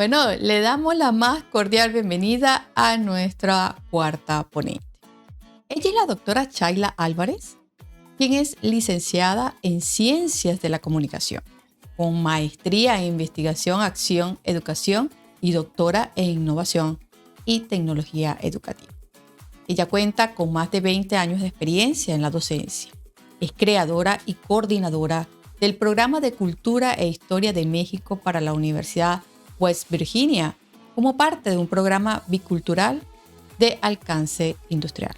Bueno, le damos la más cordial bienvenida a nuestra cuarta ponente. Ella es la doctora Chayla Álvarez, quien es licenciada en Ciencias de la Comunicación, con maestría en Investigación, Acción, Educación y doctora en Innovación y Tecnología Educativa. Ella cuenta con más de 20 años de experiencia en la docencia. Es creadora y coordinadora del Programa de Cultura e Historia de México para la Universidad West Virginia, como parte de un programa bicultural de alcance industrial.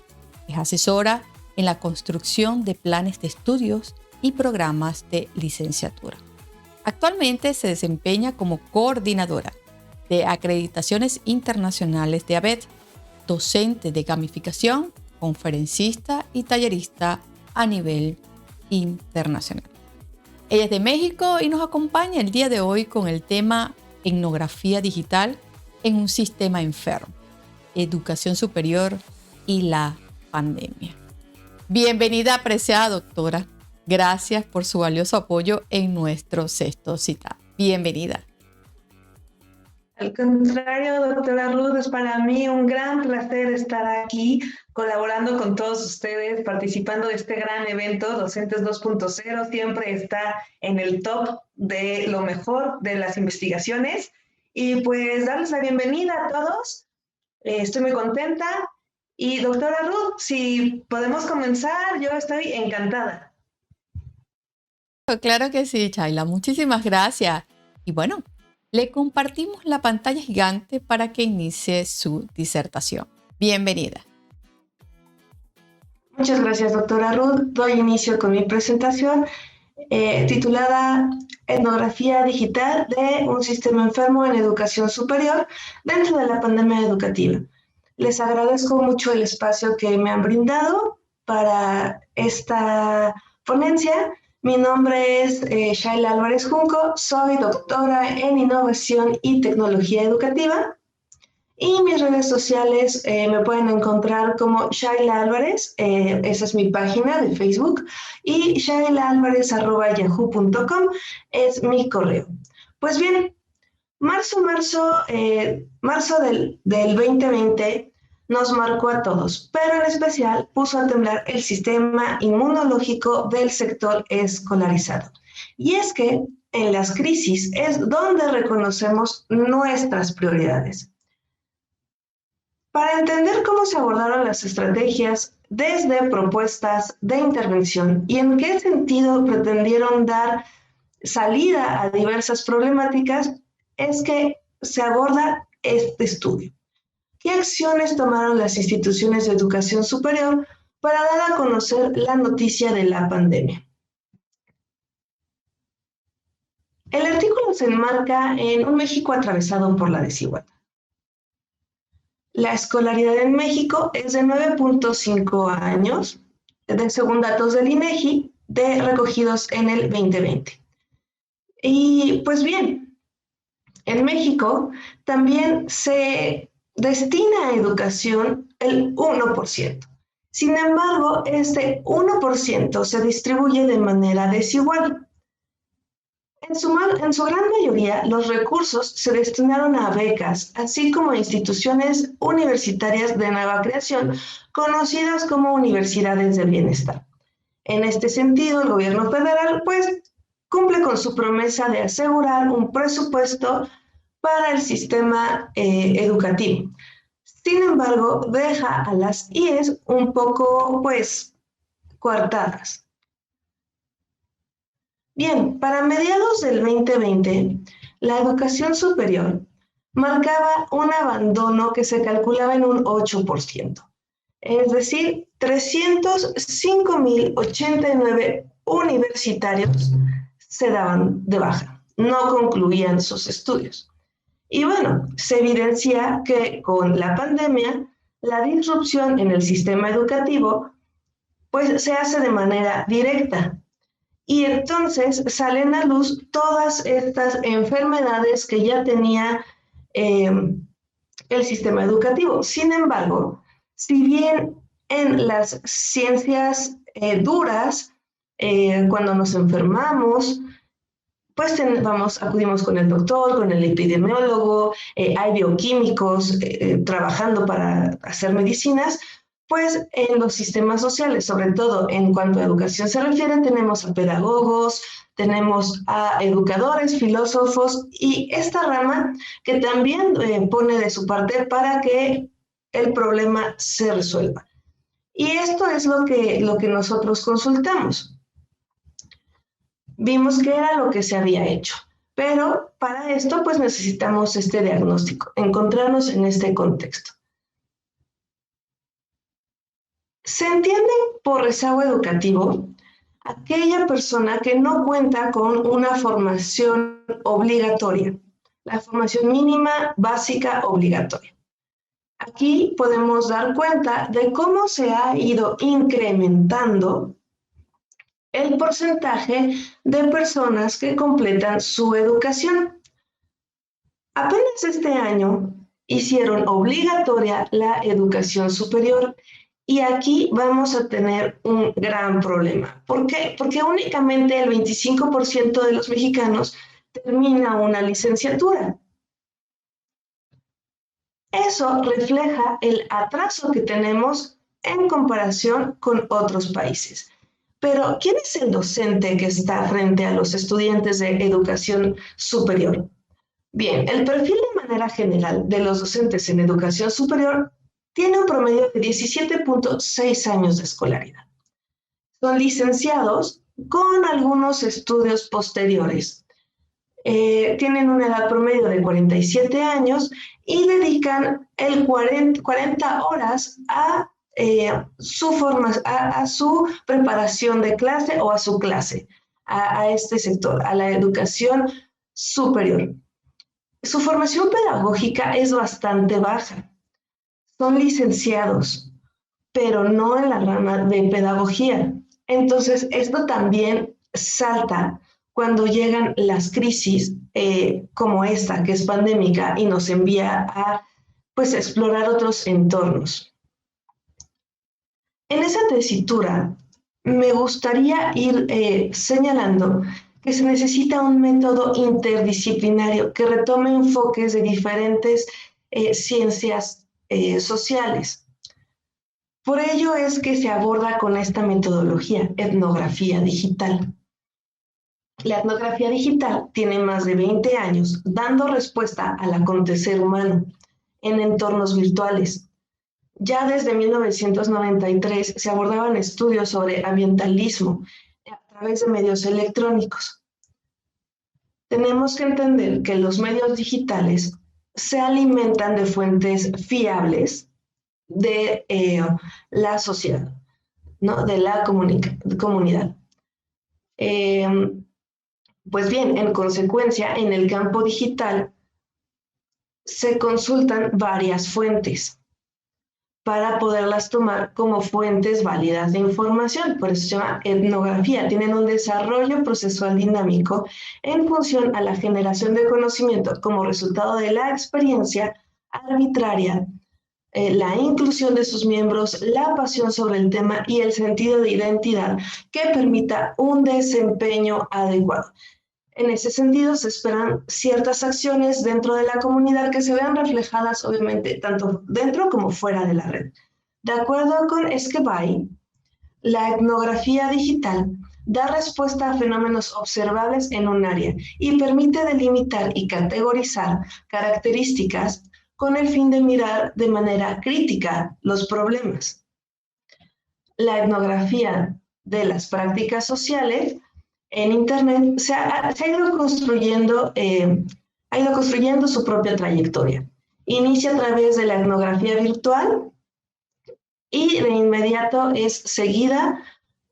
Es asesora en la construcción de planes de estudios y programas de licenciatura. Actualmente se desempeña como coordinadora de acreditaciones internacionales de ABET, docente de gamificación, conferencista y tallerista a nivel internacional. Ella es de México y nos acompaña el día de hoy con el tema Etnografía digital en un sistema enfermo, educación superior y la pandemia. Bienvenida, apreciada doctora. Gracias por su valioso apoyo en nuestro sexto citado. Bienvenida. Al contrario, doctora Ruth, es para mí un gran placer estar aquí colaborando con todos ustedes, participando de este gran evento. Docentes 2.0 siempre está en el top de lo mejor de las investigaciones. Y pues darles la bienvenida a todos. Estoy muy contenta. Y doctora Ruth, si podemos comenzar, yo estoy encantada. Claro que sí, Chayla. Muchísimas gracias. Y bueno, le compartimos la pantalla gigante para que inicie su disertación. Bienvenida. Muchas gracias, doctora Ruth. Doy inicio con mi presentación titulada Etnografía digital de un sistema enfermo en educación superior dentro de la pandemia educativa. Les agradezco mucho el espacio que me han brindado para esta ponencia. Mi nombre es Chayla Álvarez Junco, soy doctora en Innovación y Tecnología Educativa. Y mis redes sociales me pueden encontrar como Chayla Álvarez, esa es mi página de Facebook, y shaylaalvarez@yahoo.com es mi correo. Pues bien, marzo del 2020 nos marcó a todos, pero en especial puso a temblar el sistema inmunológico del sector escolarizado. Y es que en las crisis es donde reconocemos nuestras prioridades. Para entender cómo se abordaron las estrategias desde propuestas de intervención y en qué sentido pretendieron dar salida a diversas problemáticas, es que se aborda este estudio. ¿Qué acciones tomaron las instituciones de educación superior para dar a conocer la noticia de la pandemia? El artículo se enmarca en un México atravesado por la desigualdad. La escolaridad en México es de 9.5 años, según datos del INEGI, recogidos en el 2020. Y pues bien, en México también se destina a educación el 1%. Sin embargo, este 1% se distribuye de manera desigual. En su gran mayoría, los recursos se destinaron a becas, así como a instituciones universitarias de nueva creación, conocidas como universidades de bienestar. En este sentido, el gobierno federal, pues, cumple con su promesa de asegurar un presupuesto para el sistema educativo. Sin embargo, deja a las IES un poco, pues, coartadas. Bien, para mediados del 2020, la educación superior marcaba un abandono que se calculaba en un 8%, es decir, 305.089 universitarios se daban de baja, no concluían sus estudios. Y bueno, se evidencia que con la pandemia, la disrupción en el sistema educativo pues se hace de manera directa. Y entonces salen a luz todas estas enfermedades que ya tenía el sistema educativo. Sin embargo, si bien en las ciencias duras, cuando nos enfermamos, pues acudimos con el doctor, con el epidemiólogo, hay bioquímicos trabajando para hacer medicinas, pues en los sistemas sociales, sobre todo en cuanto a educación se refiere, tenemos a pedagogos, tenemos a educadores, filósofos y esta rama que también pone de su parte para que el problema se resuelva. Y esto es lo que nosotros consultamos. Vimos que era lo que se había hecho, pero para esto pues necesitamos este diagnóstico, encontrarnos en este contexto. Se entiende por rezago educativo aquella persona que no cuenta con una formación obligatoria, la formación mínima básica obligatoria. Aquí podemos dar cuenta de cómo se ha ido incrementando el porcentaje de personas que completan su educación. Apenas este año hicieron obligatoria la educación superior y aquí vamos a tener un gran problema. ¿Por qué? Porque únicamente el 25% de los mexicanos termina una licenciatura. Eso refleja el atraso que tenemos en comparación con otros países. Pero, ¿quién es el docente que está frente a los estudiantes de educación superior? Bien, el perfil de manera general de los docentes en educación superior tiene un promedio de 17.6 años de escolaridad. Son licenciados con algunos estudios posteriores. Tienen una edad promedio de 47 años y dedican 40 horas a su preparación de clase o a su clase, a este sector, a la educación superior. Su formación pedagógica es bastante baja. Son licenciados, pero no en la rama de pedagogía. Entonces, esto también salta cuando llegan las crisis como esta, que es pandémica y nos envía a pues, explorar otros entornos. En esa tesitura, me gustaría ir señalando que se necesita un método interdisciplinario que retome enfoques de diferentes ciencias sociales. Por ello es que se aborda con esta metodología, etnografía digital. La etnografía digital tiene más de 20 años dando respuesta al acontecer humano en entornos virtuales. Ya desde 1993 se abordaban estudios sobre ambientalismo a través de medios electrónicos. Tenemos que entender que los medios digitales se alimentan de fuentes fiables de la sociedad, ¿no? De la comunidad. Pues bien, en consecuencia, en el campo digital se consultan varias fuentes para poderlas tomar como fuentes válidas de información. Por eso se llama etnografía. Tienen un desarrollo procesual dinámico en función a la generación de conocimiento como resultado de la experiencia arbitraria, la inclusión de sus miembros, la pasión sobre el tema y el sentido de identidad que permita un desempeño adecuado. En ese sentido, se esperan ciertas acciones dentro de la comunidad que se vean reflejadas, obviamente, tanto dentro como fuera de la red. De acuerdo con Esquivay, la etnografía digital da respuesta a fenómenos observables en un área y permite delimitar y categorizar características con el fin de mirar de manera crítica los problemas. La etnografía de las prácticas sociales en Internet se ha ido construyendo su propia trayectoria. Inicia a través de la etnografía virtual y de inmediato es seguida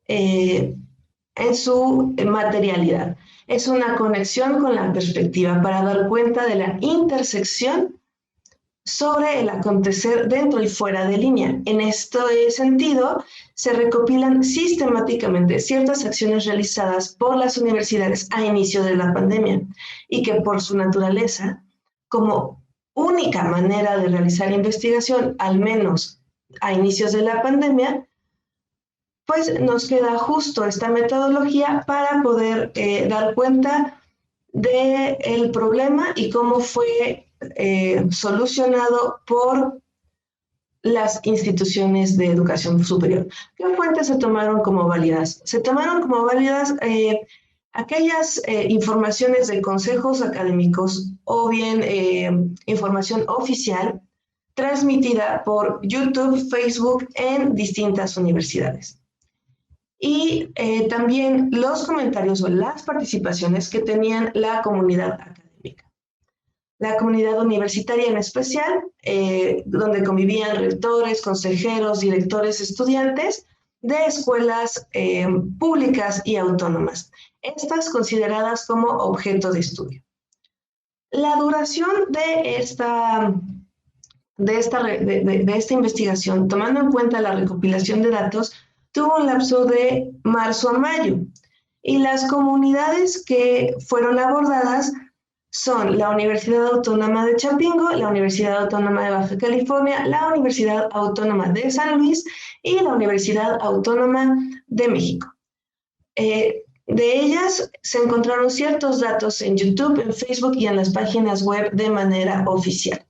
en su materialidad. Es una conexión con la perspectiva para dar cuenta de la intersección sobre el acontecer dentro y fuera de línea. En este sentido, se recopilan sistemáticamente ciertas acciones realizadas por las universidades a inicio de la pandemia y que por su naturaleza, como única manera de realizar investigación, al menos a inicios de la pandemia, pues nos queda justo esta metodología para poder dar cuenta del problema y cómo fue solucionado por las instituciones de educación superior. ¿Qué fuentes se tomaron como válidas? Se tomaron como válidas aquellas informaciones de consejos académicos o bien información oficial transmitida por YouTube, Facebook en distintas universidades. Y también los comentarios o las participaciones que tenían la comunidad académica. La comunidad universitaria en especial, donde convivían rectores, consejeros, directores, estudiantes de escuelas públicas y autónomas, estas consideradas como objeto de estudio. La duración de esta investigación, tomando en cuenta la recopilación de datos, tuvo un lapso de marzo a mayo, y las comunidades que fueron abordadas son la Universidad Autónoma de Chapingo, la Universidad Autónoma de Baja California, la Universidad Autónoma de San Luis y la Universidad Autónoma de México. De ellas se encontraron ciertos datos en YouTube, en Facebook y en las páginas web de manera oficial.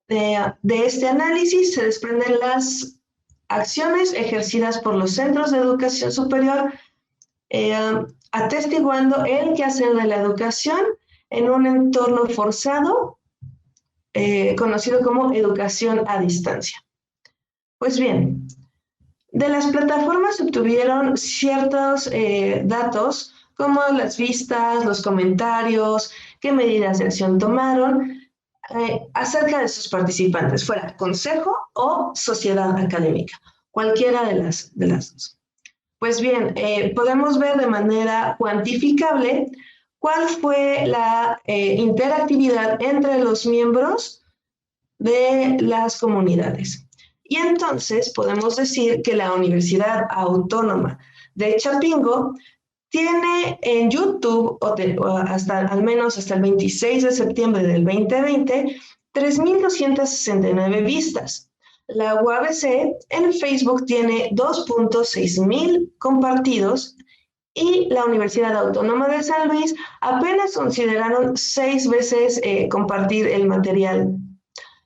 De este análisis se desprenden las acciones ejercidas por los centros de educación superior, atestiguando el quehacer de la educación en un entorno forzado, conocido como educación a distancia. Pues bien, de las plataformas se obtuvieron ciertos datos, como las vistas, los comentarios, qué medidas de acción tomaron, acerca de sus participantes, fuera consejo o sociedad académica, cualquiera de las dos. Pues bien, podemos ver de manera cuantificable cuál fue la interactividad entre los miembros de las comunidades. Y entonces podemos decir que la Universidad Autónoma de Chapingo tiene en YouTube, al menos hasta el 26 de septiembre del 2020, 3.269 vistas. La UABC en Facebook tiene 2.6 mil compartidos y la Universidad Autónoma de San Luis apenas consideraron 6 veces compartir el material.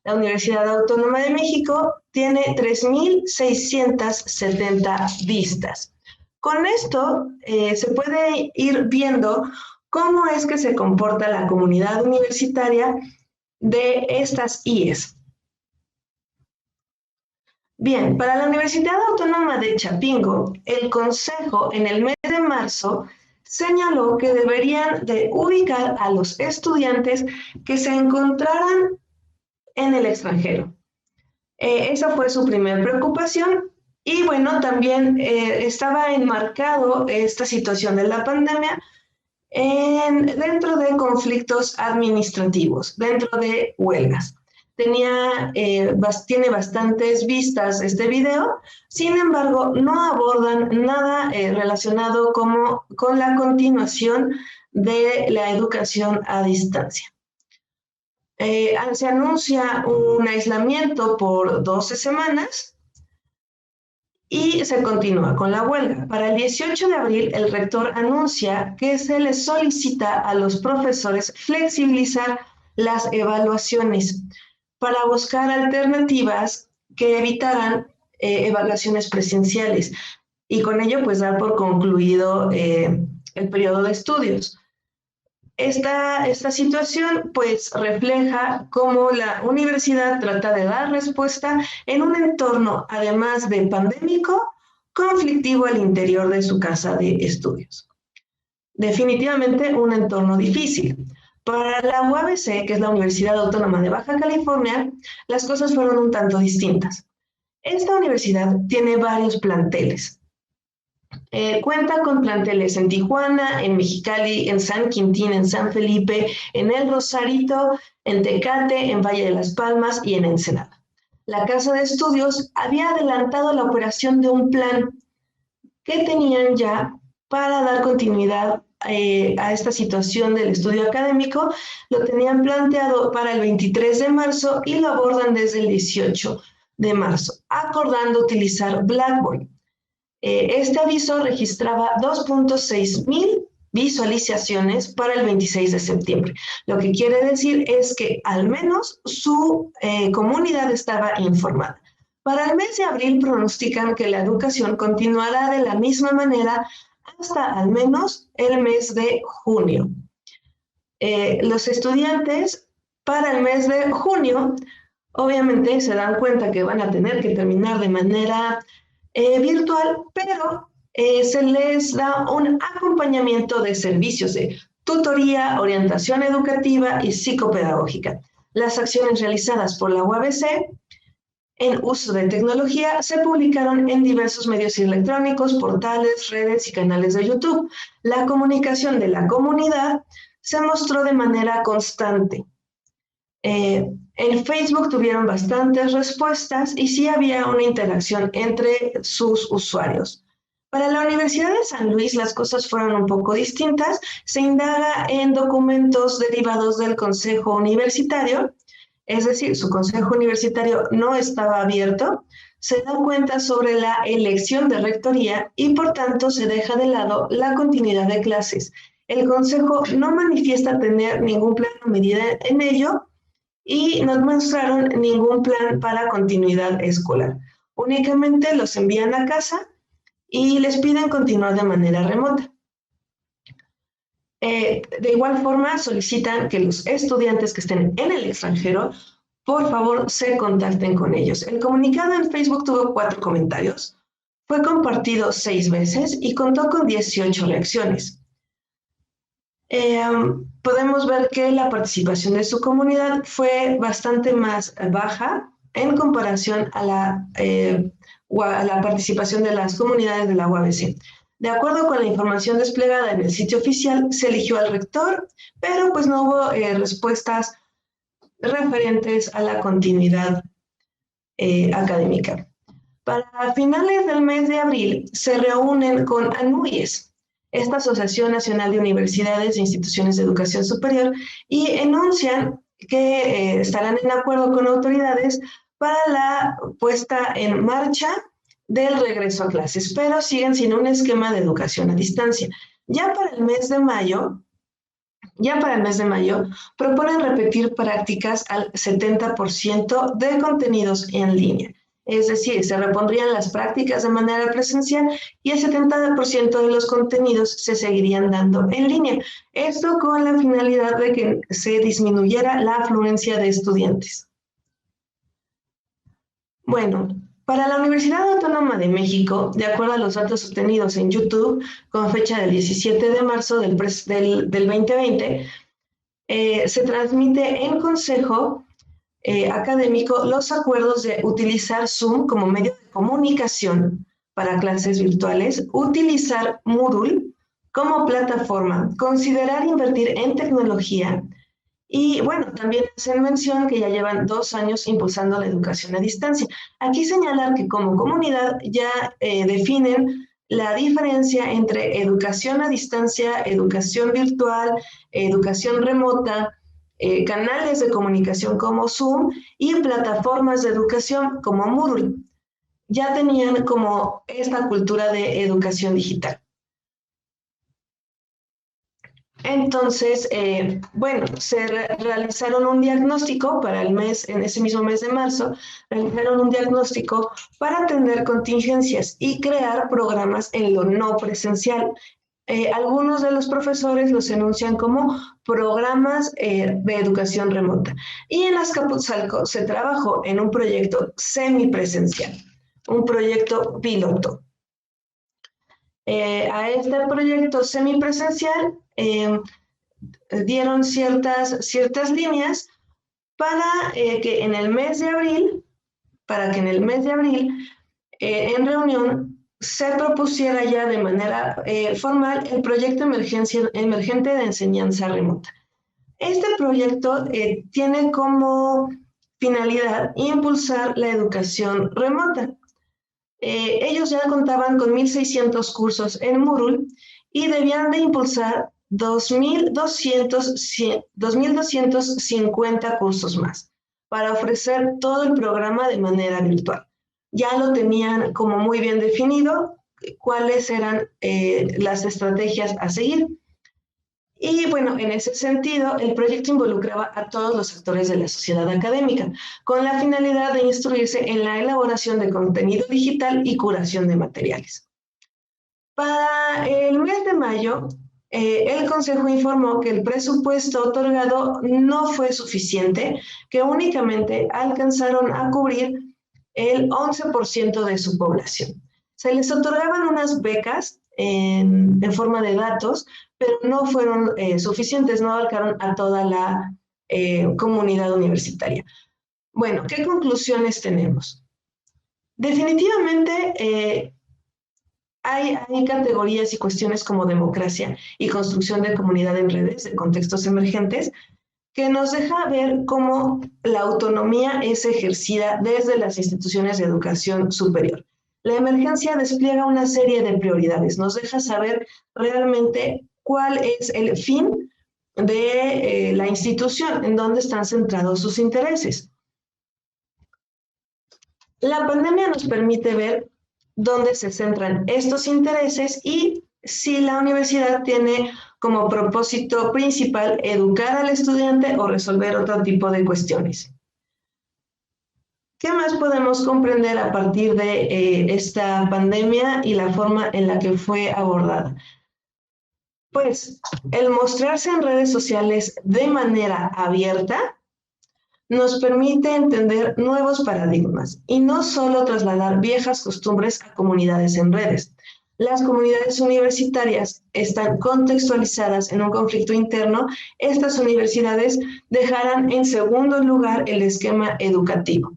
La Universidad Autónoma de México tiene 3.670 vistas. Con esto se puede ir viendo cómo es que se comporta la comunidad universitaria de estas IES. Bien, para la Universidad Autónoma de Chapingo, el Consejo en el mes de marzo señaló que deberían de ubicar a los estudiantes que se encontraran en el extranjero. Esa fue su primera preocupación. Y bueno, también estaba enmarcado esta situación de la pandemia dentro de conflictos administrativos, dentro de huelgas. Tiene bastantes vistas este video, sin embargo, no abordan nada relacionado con la continuación de la educación a distancia. Se anuncia un aislamiento por 12 semanas, y se continúa con la huelga. Para el 18 de abril, el rector anuncia que se les solicita a los profesores flexibilizar las evaluaciones para buscar alternativas que evitaran evaluaciones presenciales y con ello pues dar por concluido el periodo de estudios. Esta situación pues refleja cómo la universidad trata de dar respuesta en un entorno, además de pandémico, conflictivo al interior de su casa de estudios. Definitivamente un entorno difícil. Para la UABC, que es la Universidad Autónoma de Baja California, las cosas fueron un tanto distintas. Esta universidad tiene varios planteles. Cuenta con planteles en Tijuana, en Mexicali, en San Quintín, en San Felipe, en El Rosarito, en Tecate, en Valle de las Palmas y en Ensenada. La Casa de Estudios había adelantado la operación de un plan que tenían ya para dar continuidad a esta situación del estudio académico. Lo tenían planteado para el 23 de marzo y lo abordan desde el 18 de marzo, acordando utilizar Blackboard. Este aviso registraba 2.6 mil visualizaciones para el 26 de septiembre. Lo que quiere decir es que al menos su comunidad estaba informada. Para el mes de abril pronostican que la educación continuará de la misma manera hasta al menos el mes de junio. Los estudiantes para el mes de junio obviamente se dan cuenta que van a tener que terminar de manera virtual, pero se les da un acompañamiento de servicios de tutoría, orientación educativa y psicopedagógica. Las acciones realizadas por la UABC en uso de tecnología se publicaron en diversos medios electrónicos, portales, redes y canales de YouTube. La comunicación de la comunidad se mostró de manera constante. En Facebook tuvieron bastantes respuestas y sí había una interacción entre sus usuarios. Para la Universidad de San Luis las cosas fueron un poco distintas. Se indaga en documentos derivados del Consejo Universitario, es decir, su Consejo Universitario no estaba abierto. Se da cuenta sobre la elección de rectoría y por tanto se deja de lado la continuidad de clases. El Consejo no manifiesta tener ningún plan o medida en ello y no mostraron ningún plan para continuidad escolar. Únicamente los envían a casa y les piden continuar de manera remota. De igual forma, solicitan que los estudiantes que estén en el extranjero, por favor, se contacten con ellos. El comunicado en Facebook tuvo 4 comentarios, fue compartido 6 veces y contó con 18 reacciones. Podemos ver que la participación de su comunidad fue bastante más baja en comparación a la participación de las comunidades de la UABC. De acuerdo con la información desplegada en el sitio oficial, se eligió al rector, pero pues no hubo respuestas referentes a la continuidad académica. Para finales del mes de abril se reúnen con ANUYES, esta Asociación Nacional de Universidades e Instituciones de Educación Superior, y enuncian que estarán en acuerdo con autoridades para la puesta en marcha del regreso a clases, pero siguen sin un esquema de educación a distancia. Ya para el mes de mayo, proponen repetir prácticas al 70% de contenidos en línea. Es decir, se repondrían las prácticas de manera presencial y el 70% de los contenidos se seguirían dando en línea. Esto con la finalidad de que se disminuyera la afluencia de estudiantes. Bueno, para la Universidad Autónoma de México, de acuerdo a los datos obtenidos en YouTube, con fecha del 17 de marzo del 2020, se transmite en consejo académico los acuerdos de utilizar Zoom como medio de comunicación para clases virtuales, utilizar Moodle como plataforma, considerar invertir en tecnología y, bueno, también hacen mención que ya llevan 2 años impulsando la educación a distancia. Aquí señalar que como comunidad ya definen la diferencia entre educación a distancia, educación virtual, educación remota, canales de comunicación como Zoom y plataformas de educación como Moodle. Ya tenían como esta cultura de educación digital. Entonces, bueno, se realizaron un diagnóstico para el mes, en ese mismo mes de marzo, realizaron un diagnóstico para atender contingencias y crear programas en lo no presencial. Algunos de los profesores los enuncian como programas de educación remota. Y en Azcapotzalco se trabajó en un proyecto semipresencial, un proyecto piloto. A este proyecto semipresencial dieron ciertas líneas para que en el mes de abril, en reunión se propusiera ya de manera formal el proyecto emergente de enseñanza remota. Este proyecto tiene como finalidad impulsar la educación remota. Ellos ya contaban con 1,600 cursos en Moodle y debían de impulsar 2,250 cursos más para ofrecer todo el programa de manera virtual. Ya lo tenían como muy bien definido cuáles eran las estrategias a seguir. Y bueno, en ese sentido, el proyecto involucraba a todos los actores de la sociedad académica, con la finalidad de instruirse en la elaboración de contenido digital y curación de materiales. Para el mes de mayo, el Consejo informó que el presupuesto otorgado no fue suficiente, que únicamente alcanzaron a cubrir el 11% de su población. Se les otorgaban unas becas en forma de datos, pero no fueron suficientes, no abarcaron a toda la comunidad universitaria. Bueno, ¿qué conclusiones tenemos? Definitivamente hay categorías y cuestiones como democracia y construcción de comunidad en redes, de contextos emergentes, que nos deja ver cómo la autonomía es ejercida desde las instituciones de educación superior. La emergencia despliega una serie de prioridades, nos deja saber realmente cuál es el fin de la institución, en dónde están centrados sus intereses. La pandemia nos permite ver dónde se centran estos intereses y si la universidad tiene como propósito principal educar al estudiante o resolver otro tipo de cuestiones. ¿Qué más podemos comprender a partir de esta pandemia y la forma en la que fue abordada? Pues el mostrarse en redes sociales de manera abierta nos permite entender nuevos paradigmas y no solo trasladar viejas costumbres a comunidades en redes. Las comunidades universitarias están contextualizadas en un conflicto interno. Estas universidades dejarán en segundo lugar el esquema educativo.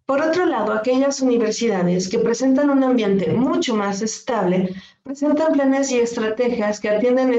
Por otro lado, aquellas universidades que presentan un ambiente mucho más estable presentan planes y estrategias que atienden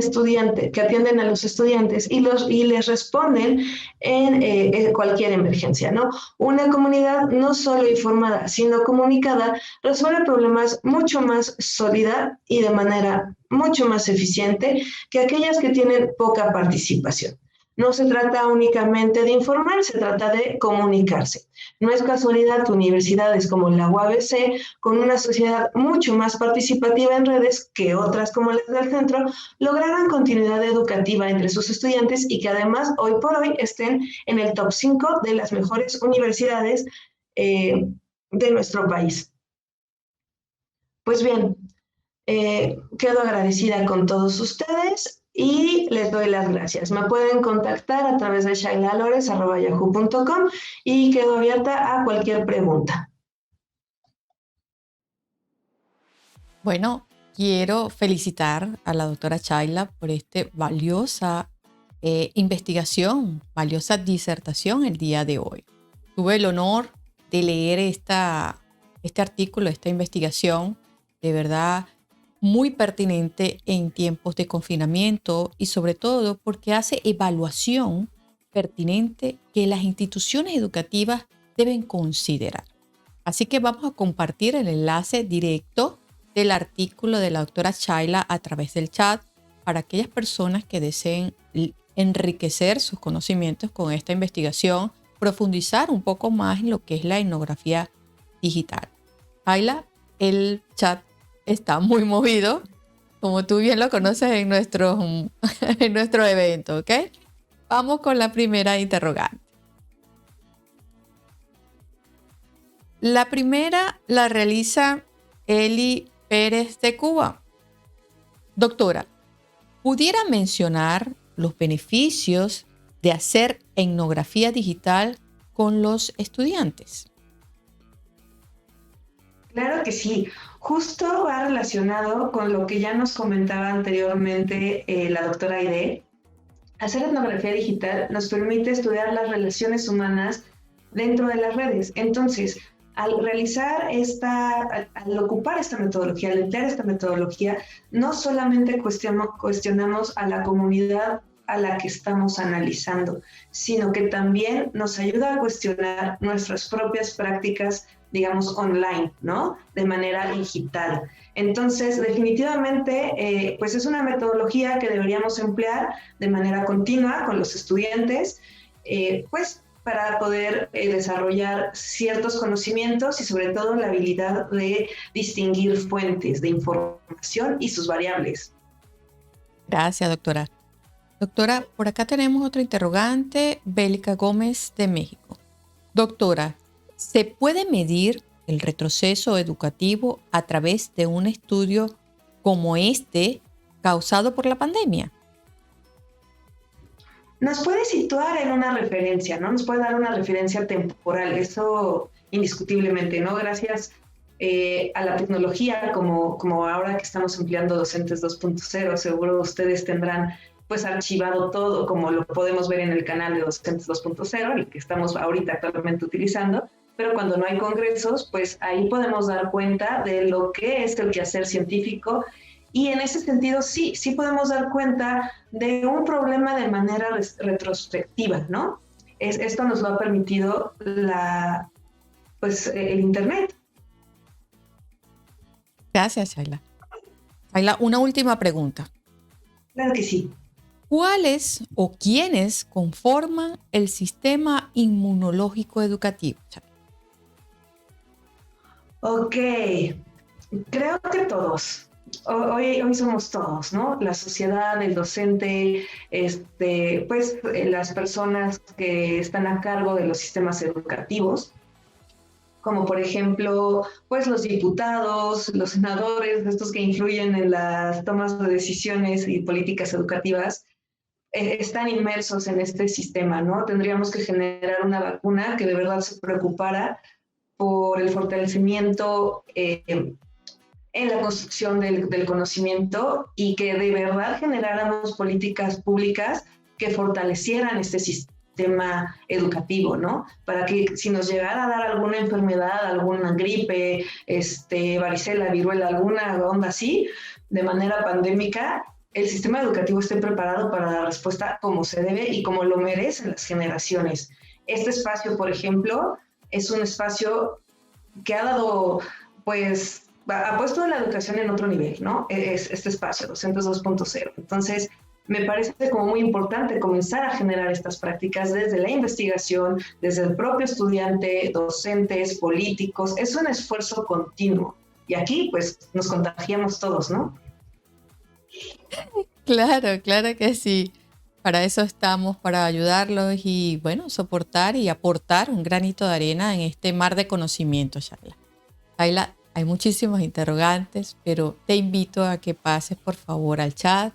a los estudiantes y les responden en cualquier emergencia, ¿no? Una comunidad no solo informada, sino comunicada, resuelve problemas mucho más sólida y de manera mucho más eficiente que aquellas que tienen poca participación. No se trata únicamente de informar, se trata de comunicarse. No es casualidad que universidades como la UABC, con una sociedad mucho más participativa en redes que otras como las del centro, lograran continuidad educativa entre sus estudiantes y que además hoy por hoy estén en el top 5 de las mejores universidades de nuestro país. Pues bien, quedo agradecida con todos ustedes y les doy las gracias. Me pueden contactar a través de shailalores@yahoo.com y quedo abierta a cualquier pregunta. Bueno, quiero felicitar a la doctora Shaila por esta valiosa investigación, valiosa disertación el día de hoy. Tuve el honor de leer este artículo, esta investigación, de verdad muy pertinente en tiempos de confinamiento y sobre todo porque hace evaluación pertinente que las instituciones educativas deben considerar. Así que vamos a compartir el enlace directo del artículo de la doctora Shaila a través del chat para aquellas personas que deseen enriquecer sus conocimientos con esta investigación, profundizar un poco más en lo que es la etnografía digital. Shaila, el chat está muy movido, como tú bien lo conoces en nuestro evento, ¿ok? Vamos con la primera interrogante. La primera la realiza Eli Pérez de Cuba. Doctora, ¿pudiera mencionar los beneficios de hacer etnografía digital con los estudiantes? Claro que sí. Justo va relacionado con lo que ya nos comentaba anteriormente la doctora Aide. Hacer etnografía digital nos permite estudiar las relaciones humanas dentro de las redes. Entonces, al ocupar esta metodología, al emplear esta metodología, no solamente cuestionamos a la comunidad a la que estamos analizando, sino que también nos ayuda a cuestionar nuestras propias prácticas, digamos, online, ¿no? De manera digital. Entonces, definitivamente, pues es una metodología que deberíamos emplear de manera continua con los estudiantes, pues para poder desarrollar ciertos conocimientos y sobre todo la habilidad de distinguir fuentes de información y sus variables. Gracias, doctora. Doctora, por acá tenemos otra interrogante, Bélica Gómez de México. Doctora, ¿se puede medir el retroceso educativo a través de un estudio como este causado por la pandemia? Nos puede situar en una referencia, ¿no? Nos puede dar una referencia temporal, eso indiscutiblemente, ¿no? Gracias a la tecnología, como ahora que estamos empleando Docentes 2.0, seguro ustedes tendrán pues archivado todo, como lo podemos ver en el canal de Docentes 2.0, el que estamos ahorita actualmente utilizando, pero cuando no hay congresos, pues ahí podemos dar cuenta de lo que es el quehacer científico y en ese sentido sí podemos dar cuenta de un problema de manera retrospectiva, ¿no? Esto nos lo ha permitido el Internet. Gracias, Shayla. Shayla, una última pregunta. Claro que sí. ¿Cuáles o quiénes conforman el sistema inmunológico educativo? Ok, creo que todos. Hoy somos todos, ¿no? La sociedad, el docente, las personas que están a cargo de los sistemas educativos, como por ejemplo, pues los diputados, los senadores, estos que influyen en las tomas de decisiones y políticas educativas, están inmersos en este sistema, ¿no? Tendríamos que generar una vacuna que de verdad se preocupara por el fortalecimiento en la construcción del conocimiento y que de verdad generáramos políticas públicas que fortalecieran este sistema educativo, ¿no? Para que si nos llegara a dar alguna enfermedad, alguna gripe, varicela, viruela, alguna onda así, de manera pandémica, el sistema educativo esté preparado para dar respuesta como se debe y como lo merecen las generaciones. Este espacio, por ejemplo, es un espacio que ha dado, pues, ha puesto la educación en otro nivel, ¿no? Es este espacio, Docentes 2.0. Entonces, me parece como muy importante comenzar a generar estas prácticas desde la investigación, desde el propio estudiante, docentes, políticos. Es un esfuerzo continuo. Y aquí, pues, nos contagiamos todos, ¿no? Claro, claro que sí. Para eso estamos, para ayudarlos y, bueno, soportar y aportar un granito de arena en este mar de conocimiento, Shayla. Shayla, hay muchísimos interrogantes, pero te invito a que pases por favor al chat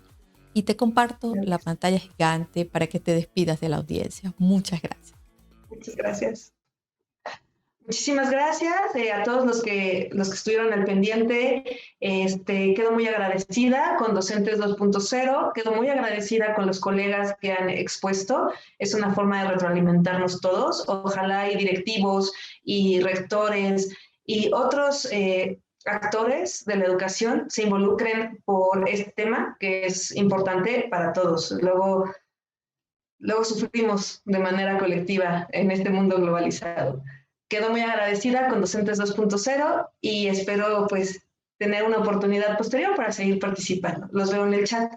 y te comparto la pantalla gigante para que te despidas de la audiencia. Muchas gracias. Muchas gracias. Muchísimas gracias a todos los que estuvieron al pendiente. Quedo muy agradecida con Docentes 2.0, quedo muy agradecida con los colegas que han expuesto. Es una forma de retroalimentarnos todos. Ojalá y directivos y rectores y otros actores de la educación se involucren por este tema que es importante para todos. Luego sufrimos de manera colectiva en este mundo globalizado. Quedo muy agradecida con Docentes 2.0 y espero pues tener una oportunidad posterior para seguir participando. Los veo en el chat.